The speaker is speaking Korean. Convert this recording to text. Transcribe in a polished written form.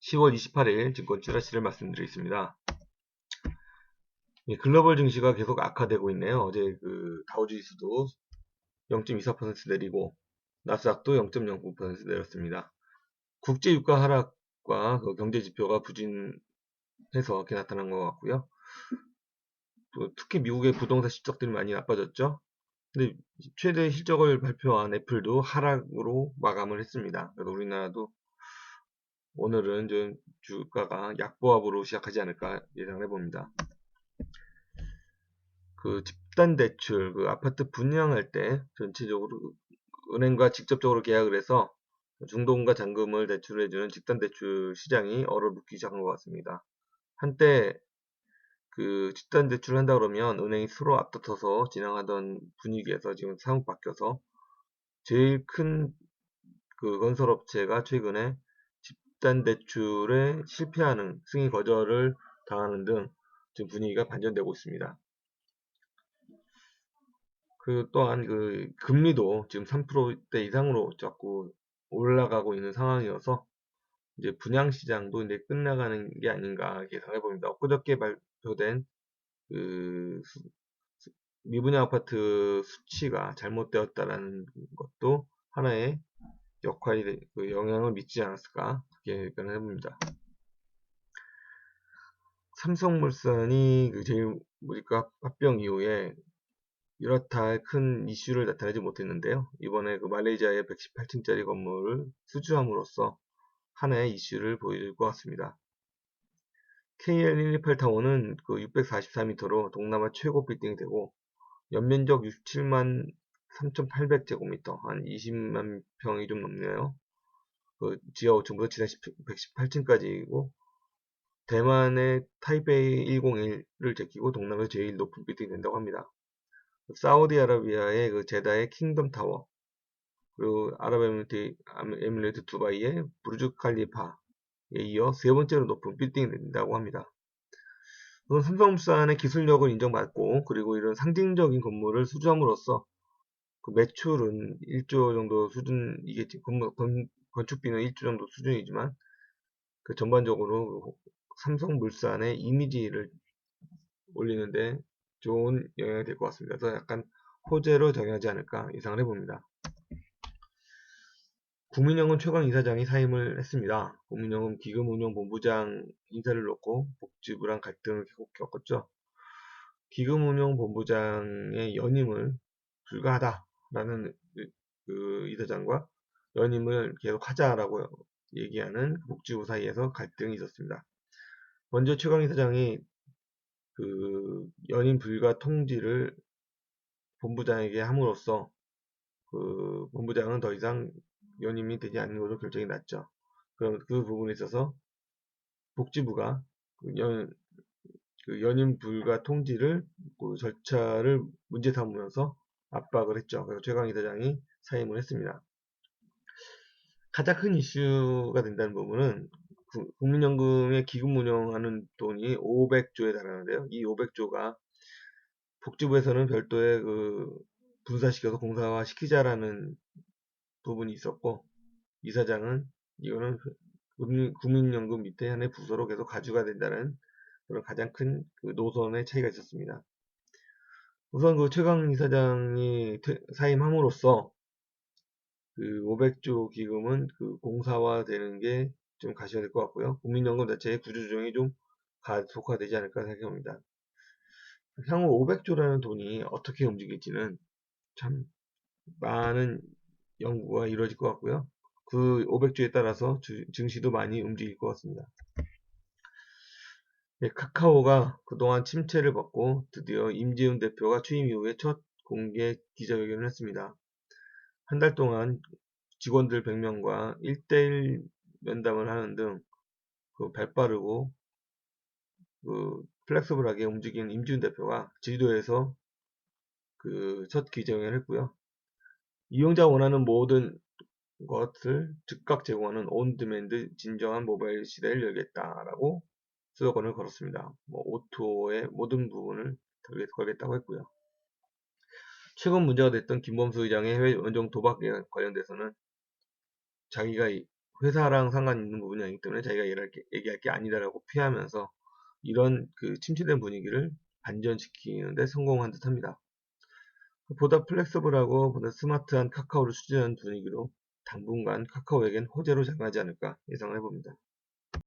10월 28일 증권 찌라시를 말씀드리겠습니다. 글로벌 증시가 계속 악화되고 있네요. 어제 다우지수도 0.24% 내리고 나스닥도 0.09% 내렸습니다. 국제 유가 하락과 경제 지표가 부진해서 이렇게 나타난 것 같고요. 특히 미국의 부동산 실적들이 많이 나빠졌죠. 근데 최대 실적을 발표한 애플도 하락으로 마감을 했습니다. 그래서 우리나라도 오늘은 좀 주가가 약보합으로 시작하지 않을까 예상해 봅니다. 집단 대출, 아파트 분양할 때 전체적으로 은행과 직접적으로 계약을 해서 중도금과 잔금을 대출해주는 집단 대출 시장이 얼어붙기 시작한 것 같습니다. 한때 집단 대출을 한다 그러면 은행이 서로 앞다퉈서 진행하던 분위기에서 지금 사뭇 바뀌어서 제일 큰 건설업체가 최근에 집단 대출에 실패하는 승인 거절을 당하는 등 지금 분위기가 반전되고 있습니다. 또한 금리도 지금 3%대 이상으로 자꾸 올라가고 있는 상황이어서 이제 분양시장도 이제 끝나가는 게 아닌가 예상해 봅니다. 엊그저께 발표된 미분양 아파트 수치가 잘못되었다라는 것도 하나의 영향을 미치지 않았을까 그렇게 예견해 봅니다. 삼성물산이 제일 물가 합병 이후에 이렇다 할 큰 이슈를 나타내지 못했는데요. 이번에 말레이시아의 118층짜리 건물을 수주함으로써 하나의 이슈를 보여줄 것 같습니다. KL128타워는 644m로 동남아 최고 빌딩이 되고 연면적 67만 3,800제곱미터, 한 20만 평이 좀 넘네요. 지하 5층부터 지하 118층까지이고 대만의 타이베이 101을 제끼고 동남아에서 제일 높은 빌딩이 된다고 합니다. 사우디아라비아의 제다의 킹덤 타워, 그리고 아랍에미레이트 두바이의 부르주 칼리파에 이어 세 번째로 높은 빌딩이 된다고 합니다. 우선 삼성물산의 기술력을 인정받고 그리고 이런 상징적인 건물을 수주함으로써 매출은 1조 정도 수준이겠지. 건축비는 1조 정도 수준이지만 전반적으로 삼성물산의 이미지를 올리는데 좋은 영향이 될 것 같습니다. 그래서 약간 호재로 작용하지 않을까 예상을 해봅니다. 국민연금 최강 이사장이 사임을 했습니다. 국민연금 기금운용본부장 인사를 놓고 복지부랑 갈등을 계속 겪었죠. 기금운용본부장의 연임을 불가하다라는 이사장과 연임을 계속 하자라고 얘기하는 복지부 사이에서 갈등이 있었습니다. 먼저 최강 이사장이 연임 불가 통지를 본부장에게 함으로써 본부장은 더 이상 연임이 되지 않는 것으로 결정이 났죠. 그럼 그 부분에 있어서 복지부가 연임 불가 통지를 절차를 문제 삼으면서 압박을 했죠. 그래서 최강 이사장이 사임을 했습니다. 가장 큰 이슈가 된다는 부분은 국민연금의 기금 운영하는 돈이 500조에 달하는데요. 이 500조가 복지부에서는 별도의 분사시켜서 공사화 시키자라는 부분이 있었고, 이사장은 이거는 국민연금 밑에 하나의 부서로 계속 가져가야 된다는 그런 가장 큰 노선의 차이가 있었습니다. 우선 최강 이사장이 사임함으로써 500조 기금은 공사화 되는 게 좀 가셔야 될 것 같고요. 국민연금 자체의 구조조정이 좀 가속화되지 않을까 생각합니다. 향후 500조라는 돈이 어떻게 움직일지는 참 많은 연구가 이루어질 것 같고요. 500조에 따라서 증시도 많이 움직일 것 같습니다. 네, 카카오가 그동안 침체를 받고 드디어 임지훈 대표가 취임 이후에 첫 공개 기자회견을 했습니다. 한 달 동안 직원들 100명과 1대1 면담을 하는 등 발빠르고 플렉서블하게 움직이는 임지훈 대표가 제주도에서 첫 기자회견을 했고요. 이용자가 원하는 모든 것을 즉각 제공하는 온디맨드 진정한 모바일 시대를 열겠다라고 슬로건을 걸었습니다. 오토의 모든 부분을 걸겠다고 했고요. 최근 문제가 됐던 김범수 의장의 해외 원정 도박에 관련돼서는 자기가 회사랑 상관 있는 부분이 아니기 때문에 자기가 얘기할 게 아니다라고 피하면서 이런 그 침체된 분위기를 반전시키는데 성공한 듯합니다. 보다 플렉서블하고 보다 스마트한 카카오를 추진하는 분위기로 당분간 카카오에겐 호재로 작용하지 않을까 예상을 해봅니다.